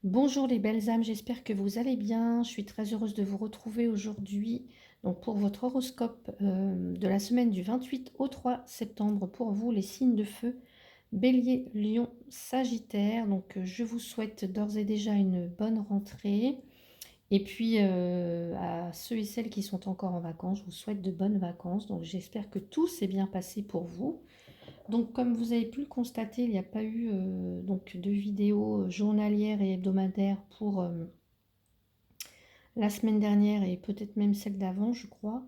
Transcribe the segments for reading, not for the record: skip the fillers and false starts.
Bonjour les belles âmes, j'espère que vous allez bien. Je suis très heureuse de vous retrouver aujourd'hui donc pour votre horoscope de la semaine du 28 au 3 septembre pour vous, les signes de feu, Bélier, Lion, Sagittaire. Donc je vous souhaite d'ores et déjà une bonne rentrée. Et puis à ceux et celles qui sont encore en vacances, je vous souhaite de bonnes vacances. Donc j'espère que tout s'est bien passé pour vous. Donc, comme vous avez pu le constater, il n'y a pas eu donc de vidéos journalières et hebdomadaires pour la semaine dernière et peut-être même celle d'avant, je crois.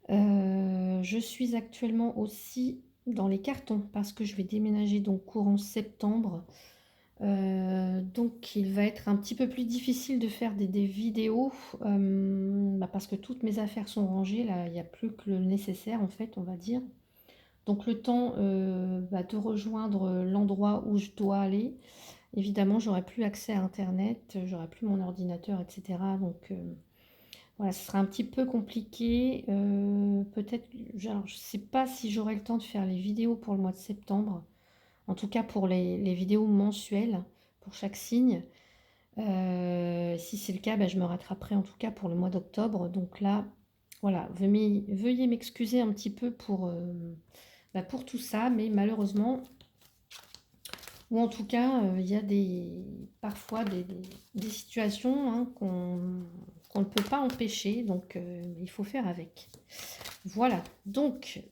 Je suis actuellement aussi dans les cartons parce que je vais déménager donc courant septembre. Donc, il va être un petit peu plus difficile de faire des vidéos parce que toutes mes affaires sont rangées. Là, il n'y a plus que le nécessaire en fait, on va dire. Donc le temps de rejoindre l'endroit où je dois aller, évidemment, j'aurai plus accès à Internet, j'aurai plus mon ordinateur, etc. Donc voilà, ce sera un petit peu compliqué. Peut-être, je ne sais pas si j'aurai le temps de faire les vidéos pour le mois de septembre, en tout cas pour les vidéos mensuelles, pour chaque signe. Si c'est le cas, je me rattraperai en tout cas pour le mois d'octobre. Donc là, voilà, veuillez m'excuser un petit peu pour tout ça, mais malheureusement, ou en tout cas, il y a parfois des situations qu'on ne peut pas empêcher, donc il faut faire avec. Voilà, donc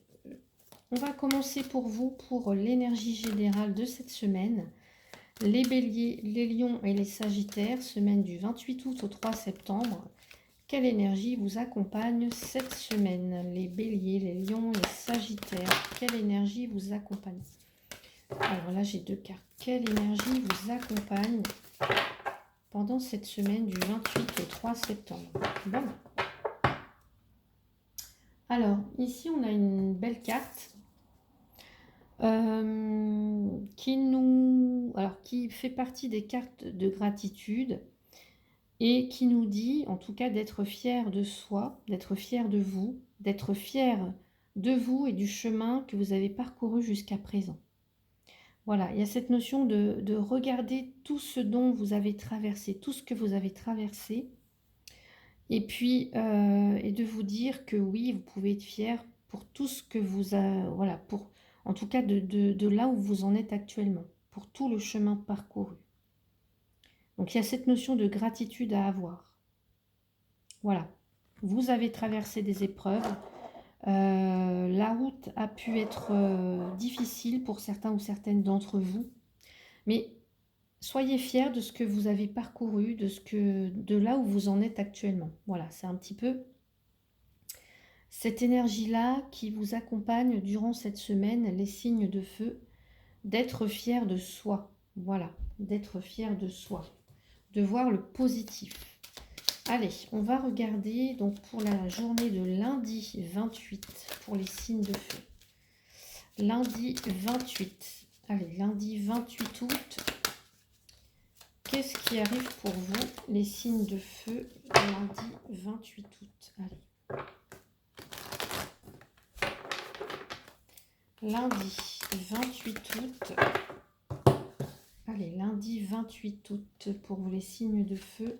on va commencer pour vous, pour l'énergie générale de cette semaine. Les béliers, les lions et les sagittaires, semaine du 28 août au 3 septembre. Quelle énergie vous accompagne cette semaine? Les béliers, les lions et les sagittaires, quelle énergie vous accompagne? Alors là, j'ai deux cartes. Quelle énergie vous accompagne pendant cette semaine du 28 au 3 septembre? Bon. Alors, ici, on a une belle carte qui fait partie des cartes de gratitude et qui nous dit, en tout cas, d'être fier de soi, d'être fier de vous, d'être fier de vous et du chemin que vous avez parcouru jusqu'à présent. Voilà, il y a cette notion de regarder tout ce dont vous avez traversé, tout ce que vous avez traversé, et puis et de vous dire que oui, vous pouvez être fier pour tout ce que vous avez, voilà, pour, en tout cas de là où vous en êtes actuellement, pour tout le chemin parcouru. Donc il y a cette notion de gratitude à avoir. Voilà, vous avez traversé des épreuves, la route a pu être difficile pour certains ou certaines d'entre vous, mais soyez fiers de ce que vous avez parcouru, de là où vous en êtes actuellement. Voilà, c'est un petit peu cette énergie-là qui vous accompagne durant cette semaine, les signes de feu, d'être fier de soi. Voilà, d'être fier de soi, de voir le positif. Allez, on va regarder donc pour la journée de lundi 28 pour les signes de feu. Lundi 28. Allez, lundi 28 août. Qu'est-ce qui arrive pour vous, les signes de feu, lundi 28 août? Allez. Lundi 28 août. Allez, lundi 28 août pour vous, les signes de feu.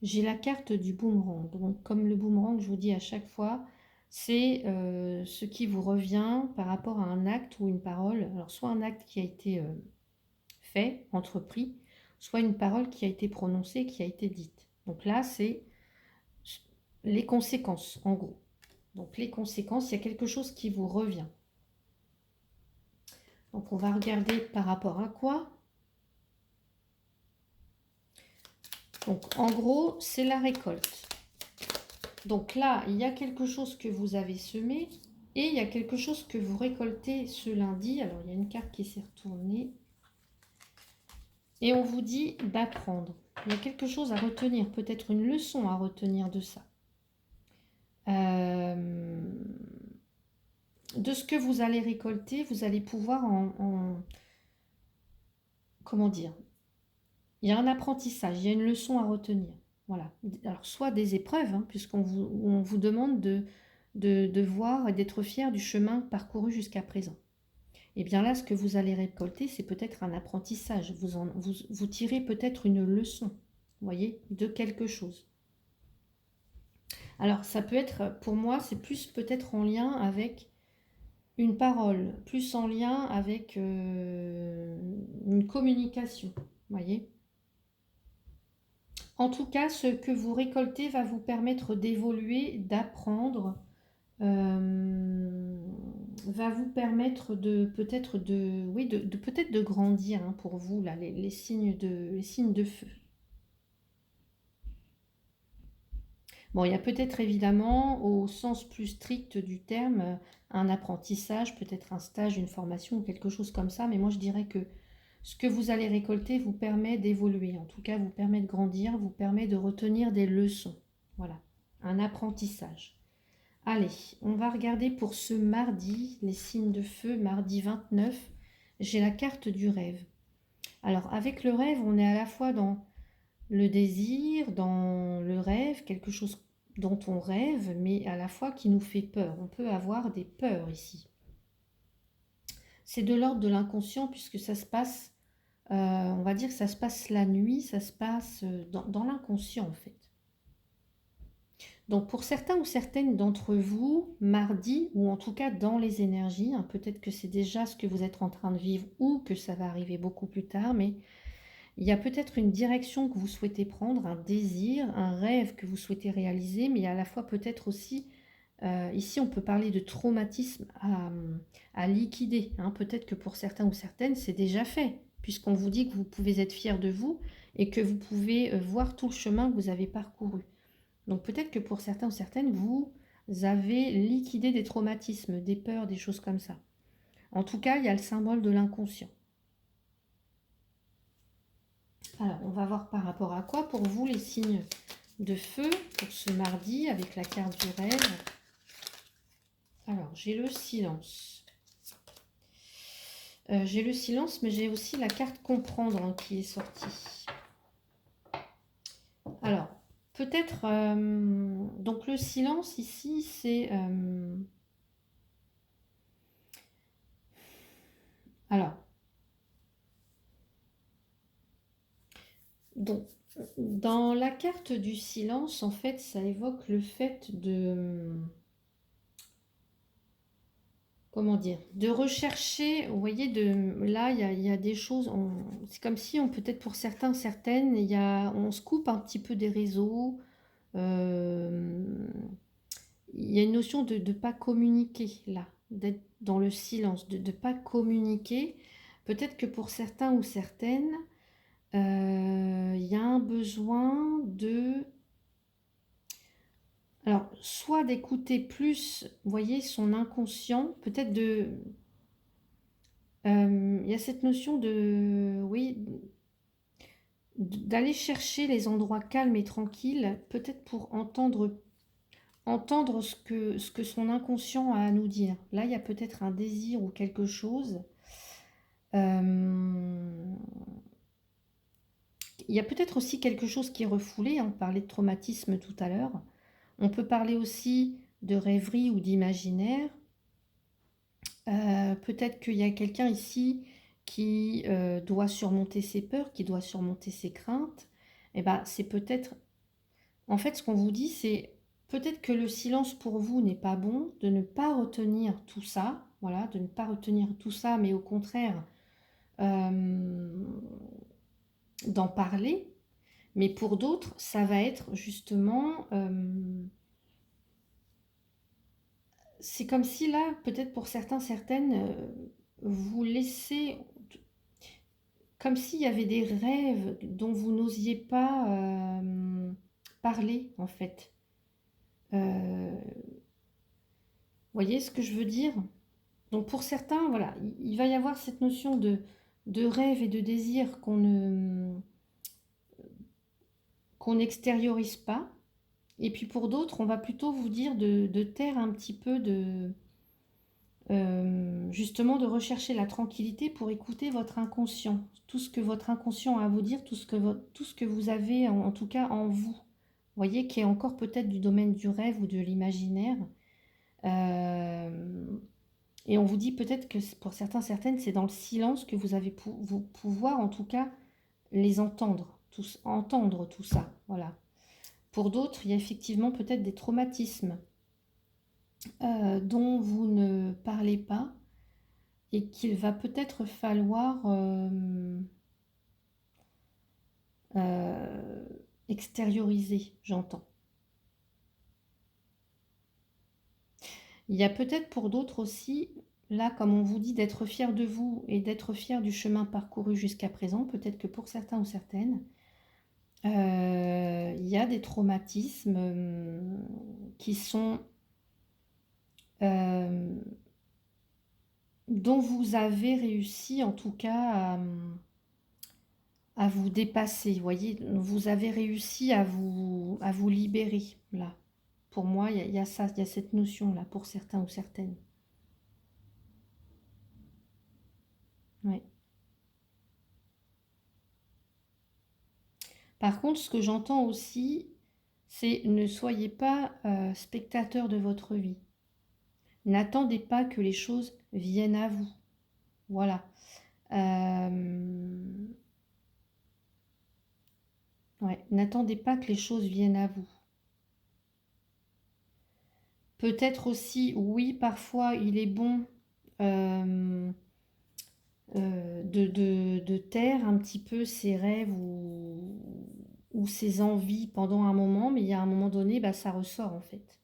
J'ai la carte du boomerang. Donc, comme le boomerang, je vous dis à chaque fois, c'est ce qui vous revient par rapport à un acte ou une parole. Alors, soit un acte qui a été fait, entrepris, soit une parole qui a été prononcée, qui a été dite. Donc là, c'est les conséquences, en gros. Donc les conséquences, il y a quelque chose qui vous revient. Donc on va regarder par rapport à quoi. Donc en gros, c'est la récolte. Donc là, il y a quelque chose que vous avez semé et il y a quelque chose que vous récoltez ce lundi. Alors il y a une carte qui s'est retournée. Et on vous dit d'apprendre. Il y a quelque chose à retenir, peut-être une leçon à retenir de ça. De ce que vous allez récolter, vous allez pouvoir comment dire, il y a un apprentissage, il y a une leçon à retenir. Voilà. Alors, soit des épreuves, hein, on vous demande de voir et d'être fier du chemin parcouru jusqu'à présent. Et bien là, ce que vous allez récolter, c'est peut-être un apprentissage. Vous tirez peut-être une leçon, vous voyez, de quelque chose. Alors, ça peut être, pour moi, c'est plus peut-être en lien avec une parole, plus en lien avec une communication, vous voyez. En tout cas, ce que vous récoltez va vous permettre d'évoluer, d'apprendre, euh, va vous permettre de peut-être de, oui, de peut-être de grandir hein, pour vous, là, les signes de feu. Bon, il y a peut-être évidemment, au sens plus strict du terme, un apprentissage, peut-être un stage, une formation ou quelque chose comme ça, mais moi je dirais que ce que vous allez récolter vous permet d'évoluer, en tout cas vous permet de grandir, vous permet de retenir des leçons. Voilà, un apprentissage. Allez, on va regarder pour ce mardi, les signes de feu, mardi 29. J'ai la carte du rêve. Alors, avec le rêve, on est à la fois dans le désir, dans le rêve, quelque chose dont on rêve, mais à la fois qui nous fait peur. On peut avoir des peurs ici. C'est de l'ordre de l'inconscient puisque ça se passe, on va dire que ça se passe la nuit, ça se passe dans l'inconscient en fait. Donc pour certains ou certaines d'entre vous, mardi, ou en tout cas dans les énergies, hein, peut-être que c'est déjà ce que vous êtes en train de vivre ou que ça va arriver beaucoup plus tard, mais il y a peut-être une direction que vous souhaitez prendre, un désir, un rêve que vous souhaitez réaliser, mais à la fois peut-être aussi, ici on peut parler de traumatisme à liquider. Hein. Peut-être que pour certains ou certaines, c'est déjà fait, puisqu'on vous dit que vous pouvez être fier de vous et que vous pouvez voir tout le chemin que vous avez parcouru. Donc peut-être que pour certains ou certaines, vous avez liquidé des traumatismes, des peurs, des choses comme ça. En tout cas, il y a le symbole de l'inconscient. Alors, on va voir par rapport à quoi pour vous les signes de feu pour ce mardi avec la carte du rêve. Alors, j'ai le silence. J'ai le silence, mais j'ai aussi la carte comprendre hein, qui est sortie. Alors, peut-être... donc, le silence ici, c'est... alors, donc, dans la carte du silence, en fait, ça évoque le fait de... comment dire, de rechercher, vous voyez, là, il y a des choses, c'est comme si, peut-être pour certains, certaines, on se coupe un petit peu des réseaux, euh, il y a une notion de ne pas communiquer, là, d'être dans le silence, de ne pas communiquer. Peut-être que pour certains ou certaines, il y a un besoin de... Alors, soit d'écouter plus, vous voyez, son inconscient, peut-être de... il y a cette notion de, oui, d'aller chercher les endroits calmes et tranquilles, peut-être pour entendre ce que son inconscient a à nous dire. Là, il y a peut-être un désir ou quelque chose. Euh, il y a peut-être aussi quelque chose qui est refoulé. Hein, on parlait de traumatisme tout à l'heure. On peut parler aussi de rêverie ou d'imaginaire. Peut-être qu'il y a quelqu'un ici qui doit surmonter ses peurs, qui doit surmonter ses craintes. Et ben, c'est peut-être... En fait, ce qu'on vous dit, c'est peut-être que le silence pour vous n'est pas bon, de ne pas retenir tout ça, voilà, de ne pas retenir tout ça, mais au contraire, euh, d'en parler. Mais pour d'autres, ça va être justement... c'est comme si là, peut-être pour certains, certaines, vous laissez... Comme s'il y avait des rêves dont vous n'osiez pas parler, en fait. Vous voyez ce que je veux dire? Donc pour certains, voilà, il va y avoir cette notion de rêve et de désir qu'on n'extériorise pas. Et puis pour d'autres, on va plutôt vous dire de taire un petit peu, justement de rechercher la tranquillité pour écouter votre inconscient. Tout ce que votre inconscient a à vous dire, tout ce que vous avez en tout cas en vous. Vous voyez, qui est encore peut-être du domaine du rêve ou de l'imaginaire. Euh, Et on vous dit peut-être que pour certains, certaines, c'est dans le silence que vous avez vous pouvoir, en tout cas, les entendre, entendre tout ça. Voilà. Pour d'autres, il y a effectivement peut-être des traumatismes dont vous ne parlez pas et qu'il va peut-être falloir euh, extérioriser, j'entends. Il y a peut-être pour d'autres aussi, là, comme on vous dit, d'être fier de vous et d'être fier du chemin parcouru jusqu'à présent. Peut-être que pour certains ou certaines, il y a des traumatismes qui sont dont vous avez réussi en tout cas à vous dépasser. Vous voyez, vous avez réussi à vous libérer là. Pour moi, il y a ça, il y a cette notion-là pour certains ou certaines. Ouais. Par contre, ce que j'entends aussi, c'est ne soyez pas spectateur de votre vie. N'attendez pas que les choses viennent à vous. Voilà. Ouais. N'attendez pas que les choses viennent à vous. Peut-être aussi, oui, parfois il est bon de taire un petit peu ses rêves ou ses envies pendant un moment, mais il y a un moment donné, bah, ça ressort en fait.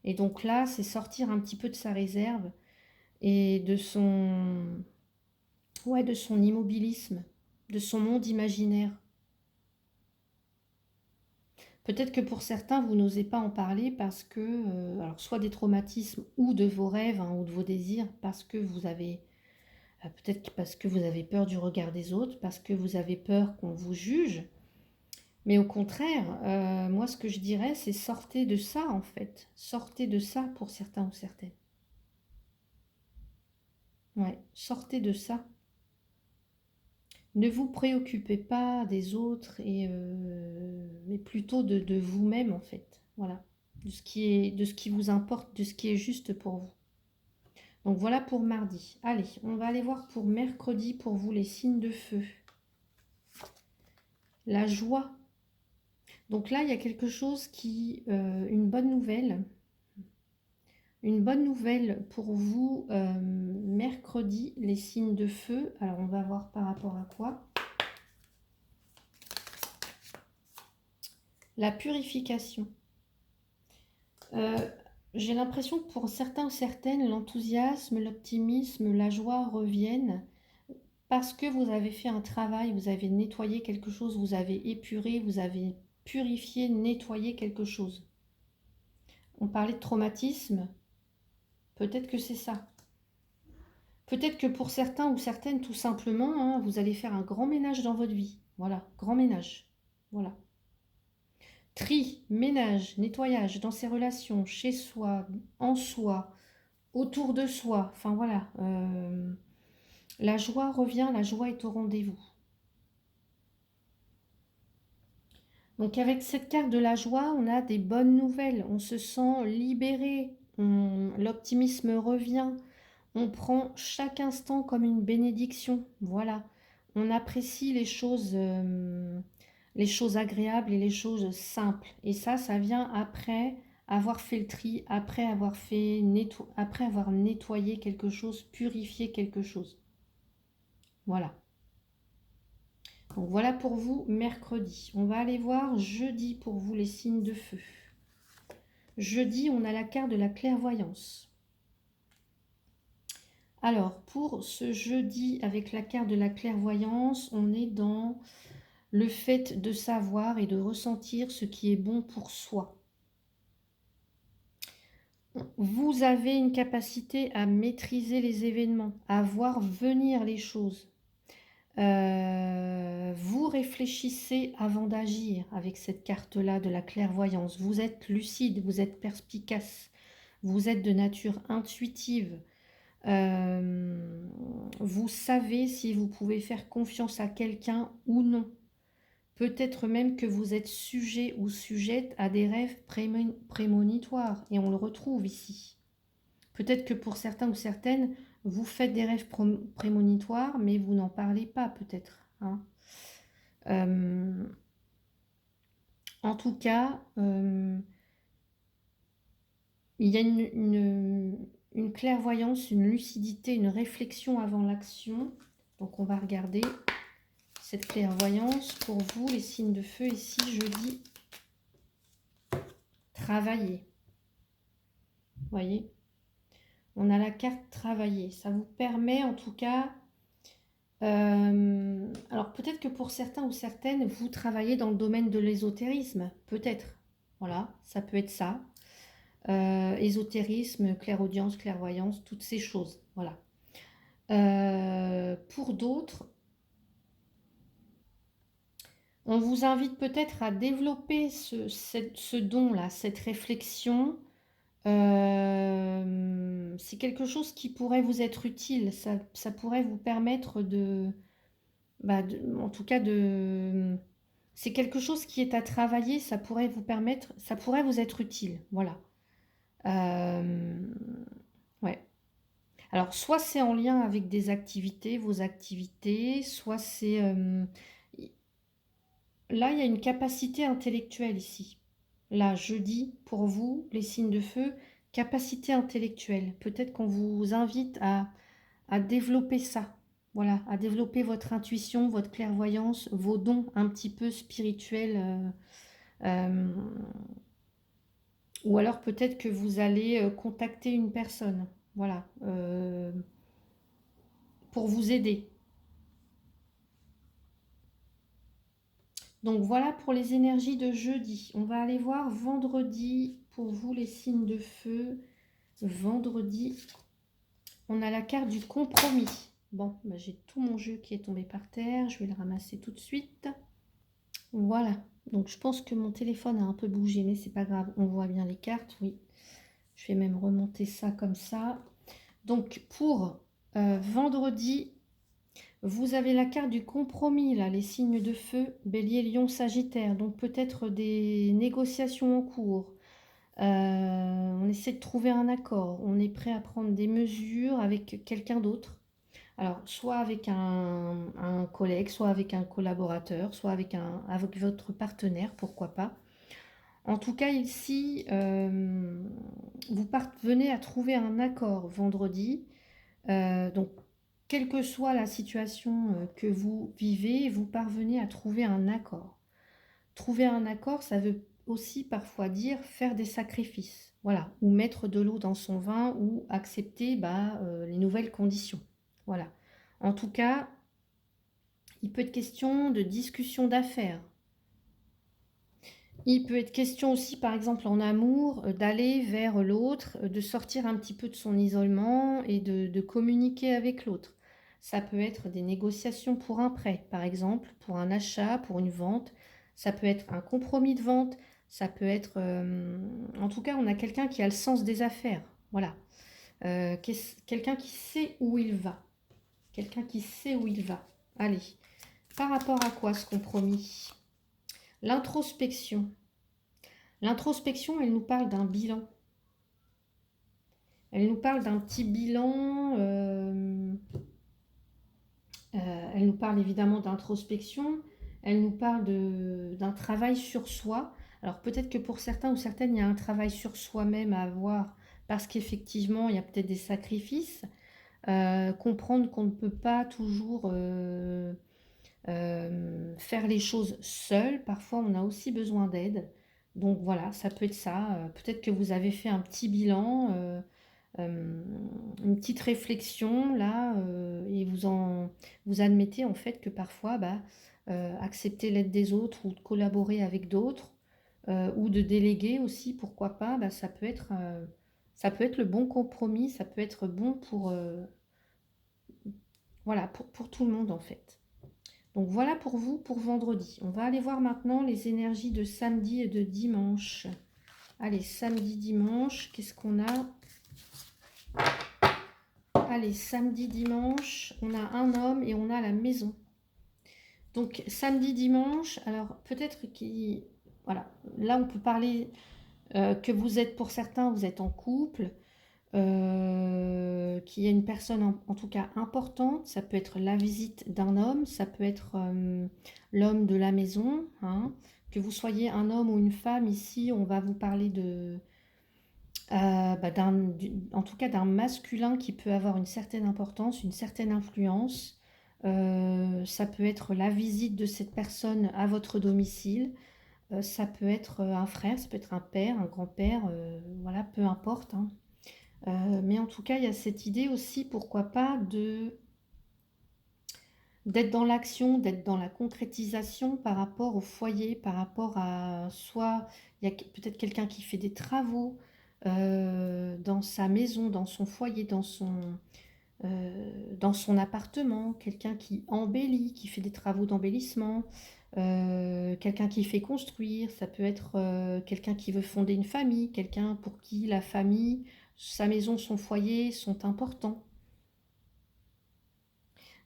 Et donc là, c'est sortir un petit peu de sa réserve et ouais, de son immobilisme, de son monde imaginaire. Peut-être que pour certains, vous n'osez pas en parler parce que, alors soit des traumatismes ou de vos rêves hein, ou de vos désirs, parce que vous avez, peut-être parce que vous avez peur du regard des autres, parce que vous avez peur qu'on vous juge. Mais au contraire, moi ce que je dirais, c'est sortez de ça en fait. Sortez de ça pour certains ou certaines. Ouais, sortez de ça. Ne vous préoccupez pas des autres, mais plutôt de vous-même en fait. Voilà, de ce qui vous importe, de ce qui est juste pour vous. Donc voilà pour mardi. Allez, on va aller voir pour mercredi pour vous les signes de feu. La joie. Donc là, il y a quelque chose qui, une bonne nouvelle. Une bonne nouvelle pour vous, mercredi, les signes de feu. Alors on va voir par rapport à quoi. La purification. J'ai l'impression que pour certains ou certaines, l'enthousiasme, l'optimisme, la joie reviennent parce que vous avez fait un travail, vous avez nettoyé quelque chose, vous avez épuré, vous avez purifié, nettoyé quelque chose. On parlait de traumatisme, peut-être que c'est ça. Peut-être que pour certains ou certaines, tout simplement, hein, vous allez faire un grand ménage dans votre vie. Voilà, grand ménage. Voilà. Tri, ménage, nettoyage dans ses relations, chez soi, en soi, autour de soi. Enfin voilà. La joie revient, la joie est au rendez-vous. Donc avec cette carte de la joie, on a des bonnes nouvelles. On se sent libéré. L'optimisme revient. On prend chaque instant comme une bénédiction. Voilà. On apprécie les choses agréables et les choses simples. Et ça vient après avoir fait le tri, après avoir nettoyé quelque chose, purifié quelque chose. Voilà. Donc voilà pour vous mercredi. On va aller voir jeudi pour vous les signes de feu. Jeudi, on a la carte de la clairvoyance. Alors, pour ce jeudi, avec la carte de la clairvoyance, on est dans le fait de savoir et de ressentir ce qui est bon pour soi. Vous avez une capacité à maîtriser les événements, à voir venir les choses. Vous réfléchissez avant d'agir avec cette carte-là de la clairvoyance. Vous êtes lucide, vous êtes perspicace, vous êtes de nature intuitive. Vous savez si vous pouvez faire confiance à quelqu'un ou non. Peut-être même que vous êtes sujet ou sujette à des rêves prémonitoires. Et on le retrouve ici. Peut-être que pour certains ou certaines, vous faites des rêves prémonitoires, mais vous n'en parlez pas peut-être, hein. En tout cas, il y a une clairvoyance, une lucidité, une réflexion avant l'action. Donc on va regarder cette clairvoyance pour vous, les signes de feu. Ici, je dis travailler. Vous voyez, on a la carte travailler. Ça vous permet en tout cas... alors peut-être que pour certains ou certaines, vous travaillez dans le domaine de l'ésotérisme. Peut-être. Voilà, ça peut être ça. Ésotérisme, clairaudience, clairvoyance, toutes ces choses. Voilà. Pour d'autres, on vous invite peut-être à développer ce don-là, cette réflexion. C'est quelque chose qui pourrait vous être utile. Ça pourrait vous permettre en tout cas, c'est quelque chose qui est à travailler. Ça pourrait vous permettre, ça pourrait vous être utile. Voilà. Ouais. Alors, soit c'est en lien avec des activités, vos activités, soit c'est... là, il y a une capacité intellectuelle ici. Là, je dis pour vous, les signes de feu, capacité intellectuelle. Peut-être qu'on vous invite à développer ça. Voilà, à développer votre intuition, votre clairvoyance, vos dons un petit peu spirituels. Ou alors peut-être que vous allez contacter une personne. Voilà. Pour vous aider. Donc voilà pour les énergies de jeudi. On va aller voir vendredi pour vous les signes de feu. Vendredi, on a la carte du compromis. Bon, bah, j'ai tout mon jeu qui est tombé par terre. Je vais le ramasser tout de suite. Voilà. Donc je pense que mon téléphone a un peu bougé, mais c'est pas grave. On voit bien les cartes, oui. Je vais même remonter ça comme ça. Donc pour vendredi, vous avez la carte du compromis, là, les signes de feu, Bélier, Lion, Sagittaire. Donc peut-être des négociations en cours. On essaie de trouver un accord. On est prêt à prendre des mesures avec quelqu'un d'autre. Alors, soit avec un collègue, soit avec un collaborateur, soit avec votre partenaire, pourquoi pas. En tout cas, ici, vous parvenez à trouver un accord vendredi. Donc, quelle que soit la situation que vous vivez, vous parvenez à trouver un accord. Trouver un accord, ça veut aussi parfois dire faire des sacrifices, voilà, ou mettre de l'eau dans son vin, ou accepter les nouvelles conditions. Voilà. En tout cas, il peut être question de discussion d'affaires. Il peut être question aussi, par exemple, en amour, d'aller vers l'autre, de sortir un petit peu de son isolement et de communiquer avec l'autre. Ça peut être des négociations pour un prêt, par exemple, pour un achat, pour une vente. Ça peut être un compromis de vente. Ça peut être... en tout cas, on a quelqu'un qui a le sens des affaires. Voilà. Quelqu'un qui sait où il va. Quelqu'un qui sait où il va. Allez. Par rapport à quoi ce compromis? L'introspection. L'introspection, elle nous parle d'un bilan. Elle nous parle d'un petit bilan. Elle nous parle évidemment d'introspection. Elle nous parle d'un travail sur soi. Alors peut-être que pour certains ou certaines, il y a un travail sur soi-même à avoir parce qu'effectivement, il y a peut-être des sacrifices. Comprendre qu'on ne peut pas toujours faire les choses seul. Parfois, on a aussi besoin d'aide. Donc voilà, ça peut être ça. Peut-être que vous avez fait un petit bilan, une petite réflexion là, et vous admettez en fait que parfois, accepter l'aide des autres ou de collaborer avec d'autres, ou de déléguer aussi, pourquoi pas, ça peut être le bon compromis, ça peut être bon voilà, pour tout le monde en fait. Donc voilà pour vous pour vendredi. On va aller voir maintenant les énergies de samedi et de dimanche. Allez, samedi, dimanche, qu'est-ce qu'on a? Allez, samedi, dimanche, on a un homme et on a la maison. Donc samedi, dimanche, alors peut-être qu'il... Voilà, là on peut parler que vous êtes, pour certains, vous êtes en couple. qu'il y a une personne en tout cas importante. Ça peut être la visite d'un homme, ça peut être l'homme de la maison, hein. Que vous soyez un homme ou une femme, ici, on va vous parler de, en tout cas d'un masculin qui peut avoir une certaine importance, une certaine influence. Ça peut être la visite de cette personne à votre domicile. Ça peut être un frère, ça peut être un père, un grand-père, voilà, peu importe, hein. Mais en tout cas, il y a cette idée aussi, pourquoi pas, d'être dans l'action, d'être dans la concrétisation par rapport au foyer, par rapport à soit il y a peut-être quelqu'un qui fait des travaux dans sa maison, dans son foyer, dans son appartement, quelqu'un qui embellit, qui fait des travaux d'embellissement, quelqu'un qui fait construire, ça peut être quelqu'un qui veut fonder une famille, quelqu'un pour qui la famille, sa maison, son foyer sont importants.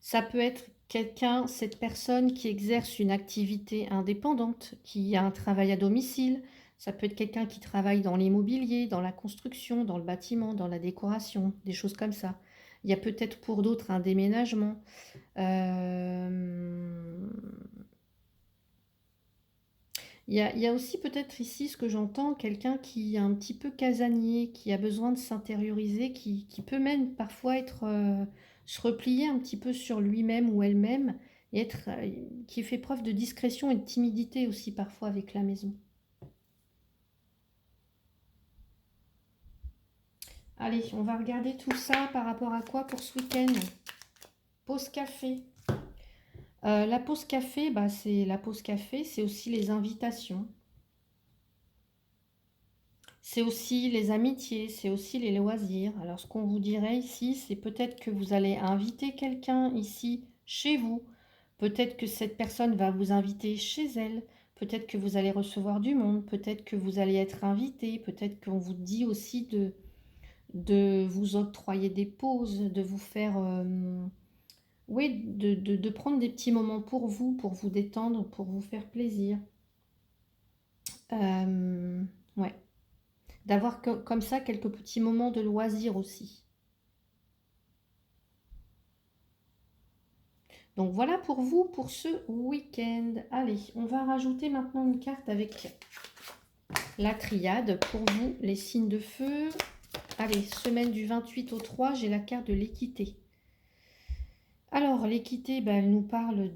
Ça peut être quelqu'un, cette personne qui exerce une activité indépendante, qui a un travail à domicile. Ça peut être quelqu'un qui travaille dans l'immobilier, dans la construction, dans le bâtiment, dans la décoration, des choses comme ça. Il y a peut-être pour d'autres un déménagement. Euh, il y a aussi peut-être ici ce que j'entends, quelqu'un qui est un petit peu casanier, qui a besoin de s'intérioriser, qui peut même parfois être, se replier un petit peu sur lui-même ou elle-même, et être, qui fait preuve de discrétion et de timidité aussi parfois avec la maison. Allez, on va regarder tout ça par rapport à quoi pour ce week-end? Pause café. La pause café, bah, c'est la pause café, c'est aussi les invitations. C'est aussi les amitiés, c'est aussi les loisirs. Alors, ce qu'on vous dirait ici, c'est peut-être que vous allez inviter quelqu'un ici chez vous. Peut-être que cette personne va vous inviter chez elle. Peut-être que vous allez recevoir du monde. Peut-être que vous allez être invité. Peut-être qu'on vous dit aussi de vous octroyer des pauses, de vous faire... oui, de prendre des petits moments pour vous détendre, pour vous faire plaisir. Euh, ouais. D'avoir comme ça quelques petits moments de loisir aussi. Donc voilà pour vous pour ce week-end. Allez, on va rajouter maintenant une carte avec la triade pour vous, les signes de feu. Allez, semaine du 28 au 3, j'ai la carte de l'équité. Alors, l'équité, bah, elle nous parle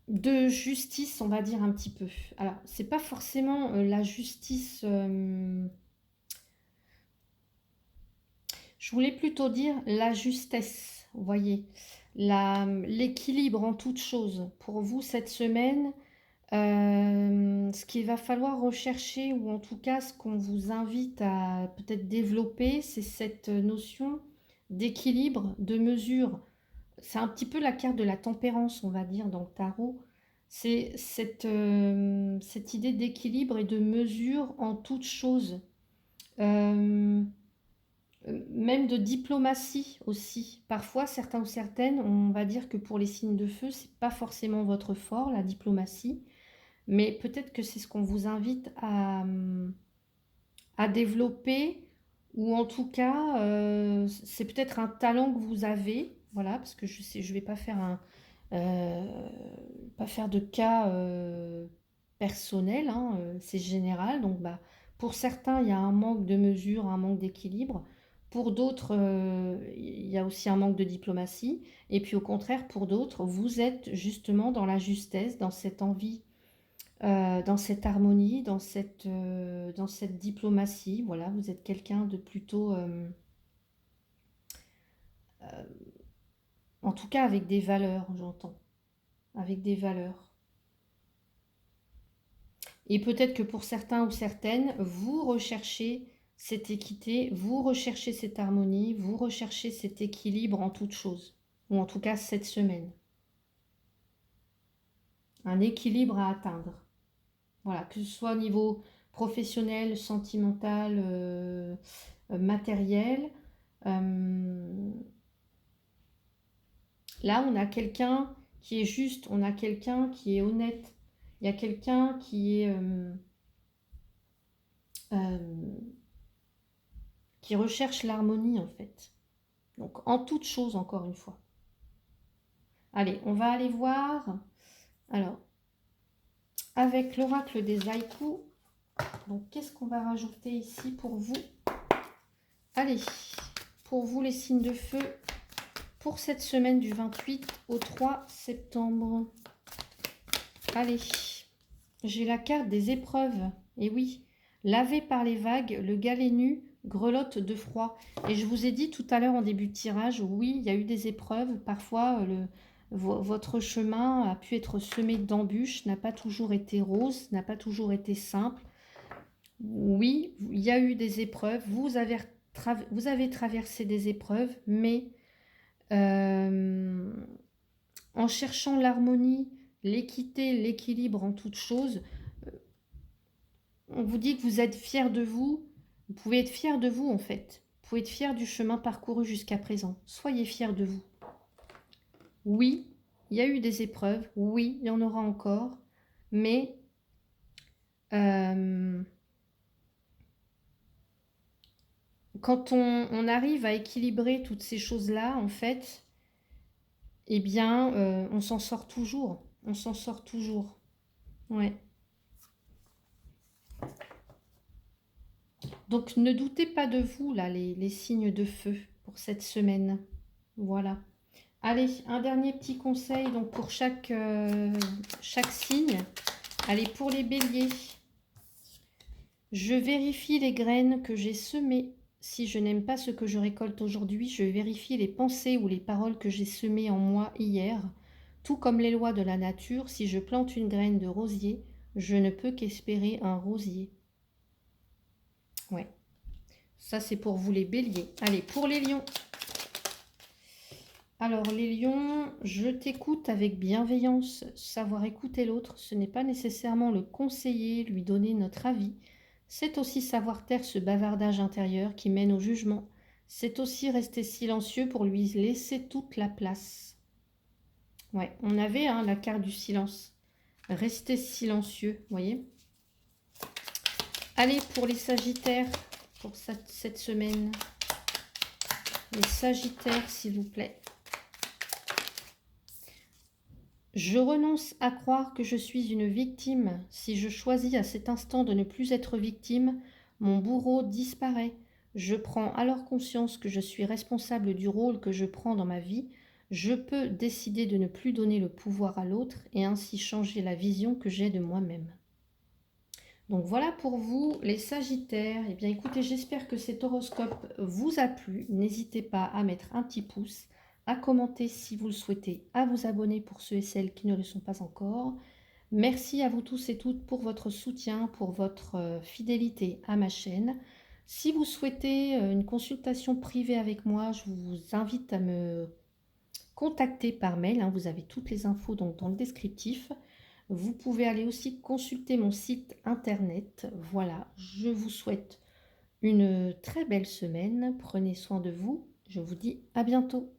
de justice, on va dire un petit peu. Alors, c'est pas forcément la justice... je voulais plutôt dire la justesse, vous voyez, l'équilibre en toute chose. Pour vous, cette semaine, ce qu'il va falloir rechercher, ou en tout cas ce qu'on vous invite à peut-être développer, c'est cette notion d'équilibre, de mesure. C'est un petit peu la carte de la tempérance, on va dire, dans le tarot. C'est cette idée d'équilibre et de mesure en toute chose. Euh, Même de diplomatie aussi. Parfois, certains ou certaines, on va dire que pour les signes de feu, c'est pas forcément votre fort, la diplomatie, mais peut-être que c'est ce qu'on vous invite à développer, ou en tout cas, c'est peut-être un talent que vous avez, voilà, parce que je sais, je vais pas faire pas faire de cas personnel, hein, c'est général, donc bah, pour certains, il y a un manque de mesure, un manque d'équilibre. Pour d'autres, il y a aussi un manque de diplomatie. Et puis au contraire, pour d'autres, vous êtes justement dans la justesse, dans cette envie, dans cette harmonie, dans cette diplomatie. Voilà, vous êtes quelqu'un de plutôt, en tout cas avec des valeurs, j'entends, avec des valeurs. Et peut-être que pour certains ou certaines, vous recherchez cette équité, vous recherchez cette harmonie, vous recherchez cet équilibre en toute chose, ou en tout cas cette semaine. Un équilibre à atteindre. Voilà, que ce soit au niveau professionnel, sentimental, matériel. Euh, Là, on a quelqu'un qui est juste, on a quelqu'un qui est honnête, Il y a quelqu'un euh, qui recherche l'harmonie en fait. Donc en toute chose, encore une fois. Allez, on va aller voir. Alors, avec l'oracle des haïkus, donc qu'est-ce qu'on va rajouter ici pour vous? Allez, pour vous les signes de feu, pour cette semaine du 28 au 3 septembre. Allez, j'ai la carte des épreuves. Et oui, lavé par les vagues, le galet nu grelotte de froid. Et je vous ai dit tout à l'heure en début de tirage, oui, il y a eu des épreuves. Parfois, votre chemin a pu être semé d'embûches, n'a pas toujours été rose, n'a pas toujours été simple. Oui, il y a eu des épreuves. Vous avez traversé des épreuves, mais en cherchant l'harmonie, l'équité, l'équilibre en toute chose, on vous dit que vous êtes fier de vous. Vous pouvez être fier de vous en fait. Vous pouvez être fier du chemin parcouru jusqu'à présent. Soyez fiers de vous. Oui, il y a eu des épreuves. Oui, il y en aura encore. Mais quand on arrive à équilibrer toutes ces choses-là, en fait, eh bien, on s'en sort toujours. On s'en sort toujours. Ouais. Donc, ne doutez pas de vous, là, les signes de feu pour cette semaine. Voilà. Allez, un dernier petit conseil donc pour chaque signe. Allez, pour les béliers, je vérifie les graines que j'ai semées. Si je n'aime pas ce que je récolte aujourd'hui, je vérifie les pensées ou les paroles que j'ai semées en moi hier. Tout comme les lois de la nature, si je plante une graine de rosier, je ne peux qu'espérer un rosier. Ouais, ça c'est pour vous les béliers. Allez, pour les lions. Alors les lions, je t'écoute avec bienveillance. Savoir écouter l'autre, ce n'est pas nécessairement le conseiller, lui donner notre avis. C'est aussi savoir taire ce bavardage intérieur qui mène au jugement. C'est aussi rester silencieux pour lui laisser toute la place. Ouais, on avait la carte du silence. Rester silencieux, vous voyez. Allez, pour les sagittaires, pour cette semaine. Les sagittaires, s'il vous plaît. Je renonce à croire que je suis une victime. Si je choisis à cet instant de ne plus être victime, mon bourreau disparaît. Je prends alors conscience que je suis responsable du rôle que je prends dans ma vie. Je peux décider de ne plus donner le pouvoir à l'autre et ainsi changer la vision que j'ai de moi-même. Donc voilà pour vous les Sagittaires. Eh bien écoutez, j'espère que cet horoscope vous a plu. N'hésitez pas à mettre un petit pouce, à commenter si vous le souhaitez, à vous abonner pour ceux et celles qui ne le sont pas encore. Merci à vous tous et toutes pour votre soutien, pour votre fidélité à ma chaîne. Si vous souhaitez une consultation privée avec moi, je vous invite à me contacter par mail. Vous avez toutes les infos donc, dans le descriptif. Vous pouvez aller aussi consulter mon site internet. Voilà, je vous souhaite une très belle semaine. Prenez soin de vous. Je vous dis à bientôt.